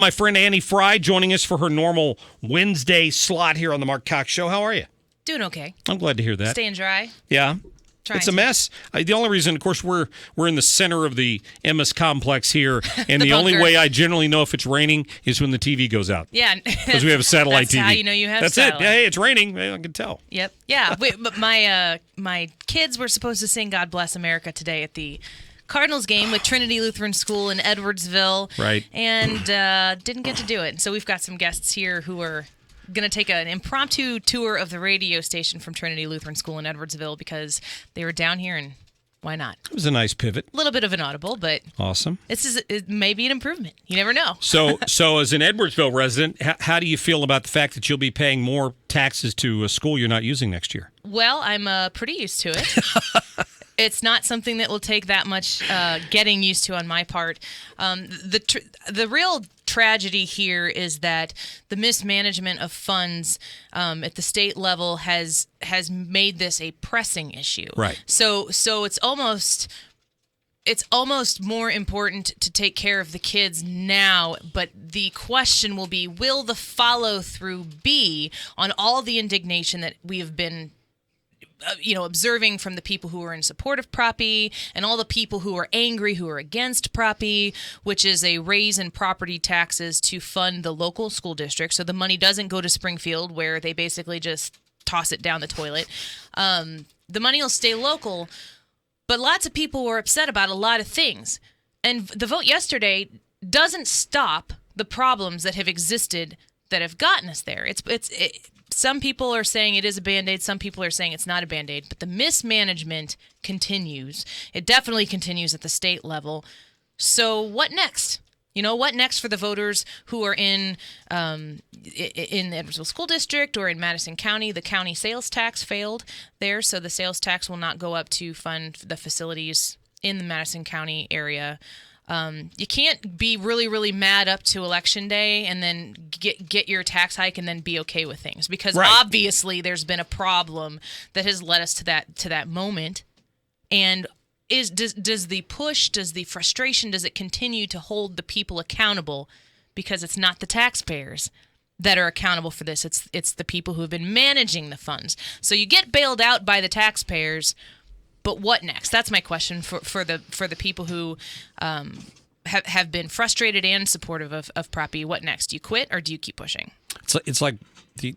My friend Annie Frey joining us for her normal Wednesday slot here on the Mark Cox Show. How are you? Doing okay. I'm glad to hear that. Staying dry. Yeah. It's a mess. The only reason, of course, we're in the center of the Emmis complex here, and the only way I generally know if it's raining is when the TV goes out. Yeah. Because we have a satellite TV. That's how you know you have That's satellite. it. Hey, it's raining. I can tell. Yep. Yeah. But my kids were supposed to sing God Bless America today at the Cardinals game with Trinity Lutheran School in Edwardsville. Right. And didn't get to do it. So we've got some guests here who are going to take an impromptu tour of the radio station from Trinity Lutheran School in Edwardsville because they were down here, and why not? It was a nice pivot. A little bit of an audible, but awesome. It may be an improvement. You never know. So as an Edwardsville resident, how do you feel about the fact that you'll be paying more taxes to a school you're not using next year? Well, I'm pretty used to it. It's not something that will take that much getting used to on my part. The real tragedy here is that the mismanagement of funds at the state level has made this a pressing issue. Right. So it's almost more important to take care of the kids now, but the question will be, will the follow through be on all the indignation that we have been observing from the people who are in support of Prop E and all the people who are angry, who are against Prop E, which is a raise in property taxes to fund the local school district. So the money doesn't go to Springfield, where they basically just toss it down the toilet. The money will stay local, but lots of people were upset about a lot of things. And the vote yesterday doesn't stop the problems that have existed that have gotten us there. Some people are saying it is a Band-Aid. Some people are saying it's not a Band-Aid. But the mismanagement continues. It definitely continues at the state level. So what next? What next for the voters who are in the Edwardsville School District or in Madison County? The county sales tax failed there, so the sales tax will not go up to fund the facilities in the Madison County area. You can't be really, really mad up to Election Day and then get your tax hike and then be okay with things, because obviously there's been a problem that has led us to that moment. And does the push, does the frustration, does it continue to hold the people accountable? Because it's not the taxpayers that are accountable for this. It's the people who have been managing the funds. So you get bailed out by the taxpayers. But what next? That's my question for the people who have been frustrated and supportive of Prop E. What next? Do you quit or do you keep pushing? It's like the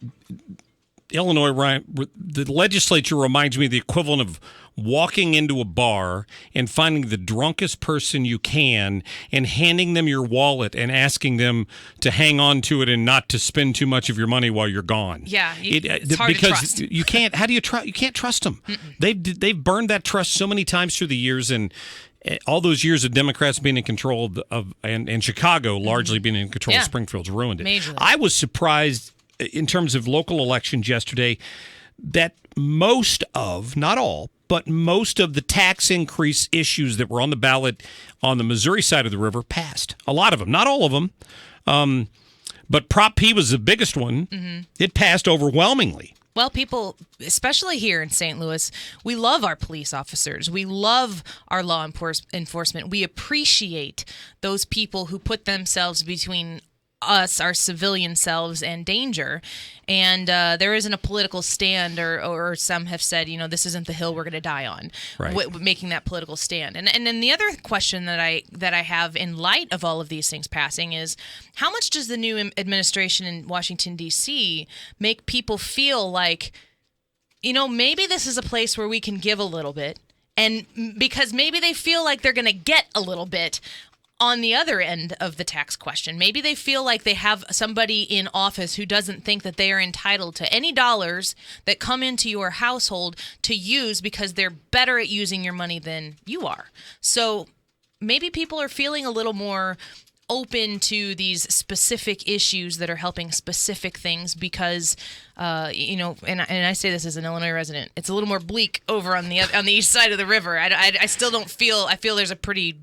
Illinois, the legislature reminds me of the equivalent of walking into a bar and finding the drunkest person you can and handing them your wallet and asking them to hang on to it and not to spend too much of your money while you're gone. Yeah, it's hard to trust. You can't. How do you trust? You can't trust them. They've burned that trust so many times through the years, and all those years of Democrats being in control and Chicago largely being in control of Springfield's ruined it. Majorly. I was surprised in terms of local elections yesterday that most of, not all, but most of the tax increase issues that were on the ballot on the Missouri side of the river passed. A lot of them, not all of them. But Prop P was the biggest one. Mm-hmm. It passed overwhelmingly. Well, people, especially here in St. Louis, we love our police officers. We love our law enforcement. We appreciate those people who put themselves between us, our civilian selves, and danger. And there isn't a political stand, or some have said, this isn't the hill we're going to die on, making that political stand. And then the other question that I have in light of all of these things passing is, how much does the new administration in Washington, D.C. make people feel like, maybe this is a place where we can give a little bit, and because maybe they feel like they're going to get a little bit on the other end of the tax question. Maybe they feel like they have somebody in office who doesn't think that they are entitled to any dollars that come into your household to use because they're better at using your money than you are. So maybe people are feeling a little more open to these specific issues that are helping specific things because, and I say this as an Illinois resident, it's a little more bleak over on the east side of the river. I still don't feel, I feel there's a pretty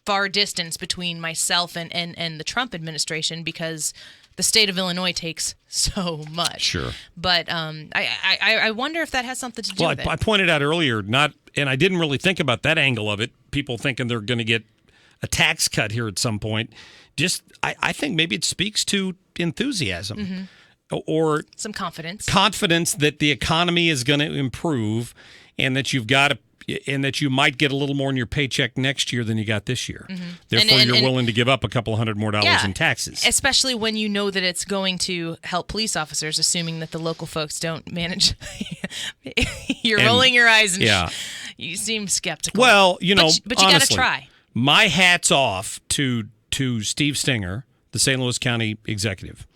far distance between myself and the Trump administration because the state of Illinois takes so much. Sure. But I wonder if that has something to do with it. I pointed out earlier, and I didn't really think about that angle of it, people thinking they're going to get a tax cut here at some point. Just, I think maybe it speaks to enthusiasm or some confidence that the economy is going to improve, and that and that you might get a little more in your paycheck next year than you got this year. Therefore, you're willing to give up a couple $100 more in taxes. Especially when you know that it's going to help police officers, assuming that the local folks don't manage. You're rolling your eyes and you seem skeptical. Well, but you honestly, got to try. My hat's off to Steve Stinger, the St. Louis County executive,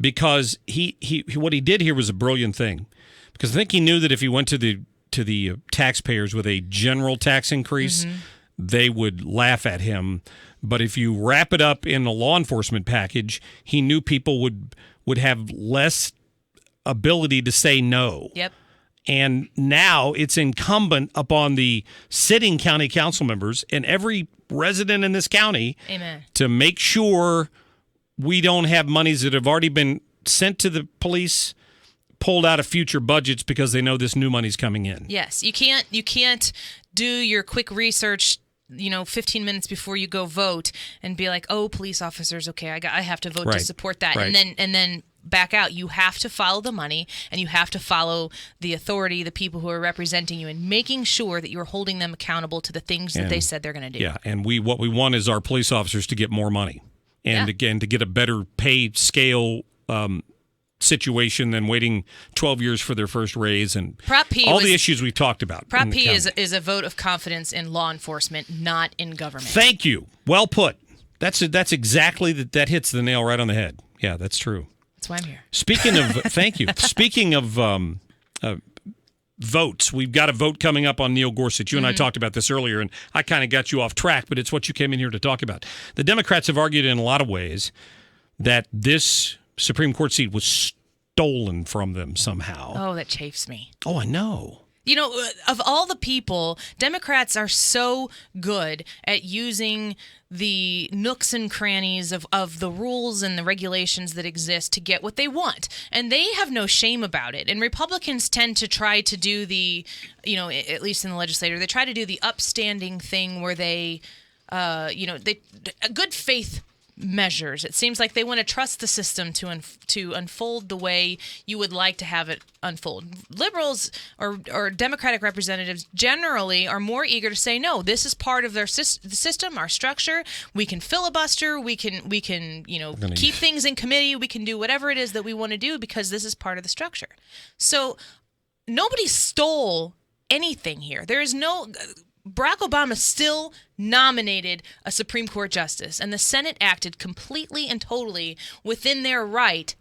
because he what he did here was a brilliant thing. Because I think he knew that if he went to the taxpayers with a general tax increase, they would laugh at him. But if you wrap it up in a law enforcement package, he knew people would have less ability to say no. Yep. And now it's incumbent upon the sitting county council members and every resident in this county to make sure we don't have monies that have already been sent to the police pulled out of future budgets because they know this new money's coming in. Yes, you can't do your quick research, 15 minutes before you go vote and be like, "Oh, police officers, okay, I have to vote to support that." Right. And then back out. You have to follow the money, and you have to follow the authority, the people who are representing you, and making sure that you're holding them accountable to the things that they said they're going to do. Yeah, and what we want is our police officers to get more money, and again to get a better pay scale situation than waiting 12 years for their first raise and the issues we've talked about. Prop P is a vote of confidence in law enforcement, not in government. Thank you. Well put. That's exactly that hits the nail right on the head. Yeah, that's true. That's why I'm here. Speaking of, thank you. Speaking of votes, we've got a vote coming up on Neil Gorsuch. You and I talked about this earlier, and I kind of got you off track, but it's what you came in here to talk about. The Democrats have argued in a lot of ways that this Supreme Court seat was stolen from them somehow. Oh, that chafes me. Oh, I know. Of all the people, Democrats are so good at using the nooks and crannies of the rules and the regulations that exist to get what they want. And they have no shame about it. And Republicans tend to try to do the, at least in the legislature, they try to do the upstanding thing where they, a good faith measures. It seems like they want to trust the system to unfold the way you would like to have it unfold. Liberals or Democratic representatives generally are more eager to say, no, this is part of the system, our structure. We can filibuster. We can keep things in committee. We can do whatever it is that we want to do because this is part of the structure. So nobody stole anything here. There is no... Barack Obama still nominated a Supreme Court justice, and the Senate acted completely and totally within their right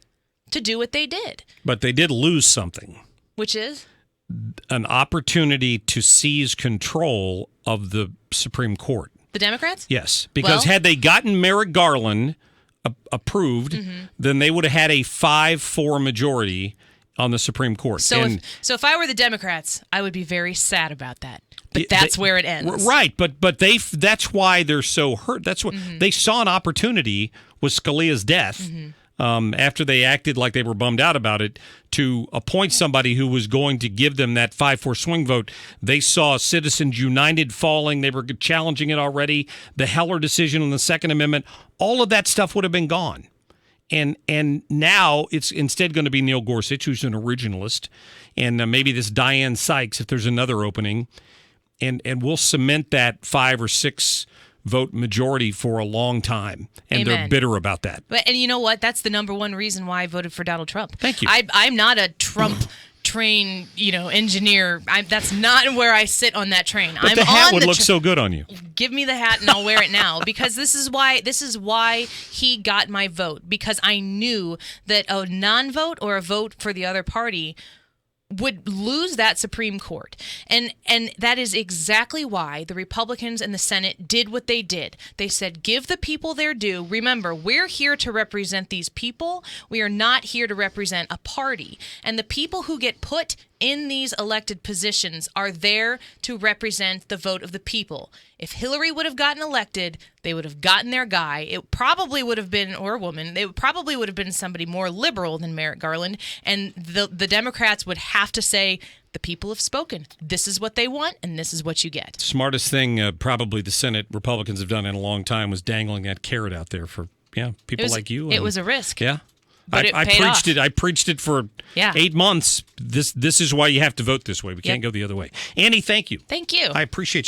to do what they did. But they did lose something. Which is? An opportunity to seize control of the Supreme Court. The Democrats? Yes, because had they gotten Merrick Garland approved, then they would have had a 5-4 majority on the Supreme Court. So if I were the Democrats, I would be very sad about that. But that's where it ends. Right, but that's why they're so hurt. That's what they saw an opportunity with Scalia's death after they acted like they were bummed out about it to appoint somebody who was going to give them that 5-4 swing vote. They saw Citizens United falling. They were challenging it already. The Heller decision on the Second Amendment, all of that stuff would have been gone. And now it's instead going to be Neil Gorsuch, who's an originalist, and maybe this Dianne Sykes if there's another opening. And we'll cement that 5 or 6 vote majority for a long time. And Amen. They're bitter about that. And you know what? That's the number one reason why I voted for Donald Trump. Thank you. I'm not a Trump train, engineer. That's not where I sit on that train. But the hat would look so good on you. Give me the hat and I'll wear it now because this is why he got my vote, because I knew that a non-vote or a vote for the other party would lose that Supreme Court. And that is exactly why the Republicans and the Senate did what they did. They said, give the people their due. Remember, we're here to represent these people. We are not here to represent a party. And the people who get put in these elected positions are there to represent the vote of the people. If Hillary would have gotten elected, they would have gotten their guy. It probably would have been, or a woman, it probably would have been somebody more liberal than Merrick Garland. And the Democrats would have to say, the people have spoken. This is what they want, and this is what you get. Smartest thing probably the Senate Republicans have done in a long time was dangling that carrot out there for people like you. It was a risk. Yeah. But I paid preached off. it. I preached it for 8 months. This is why you have to vote this way. We can't go the other way. Annie, thank you. Thank you. I appreciate you.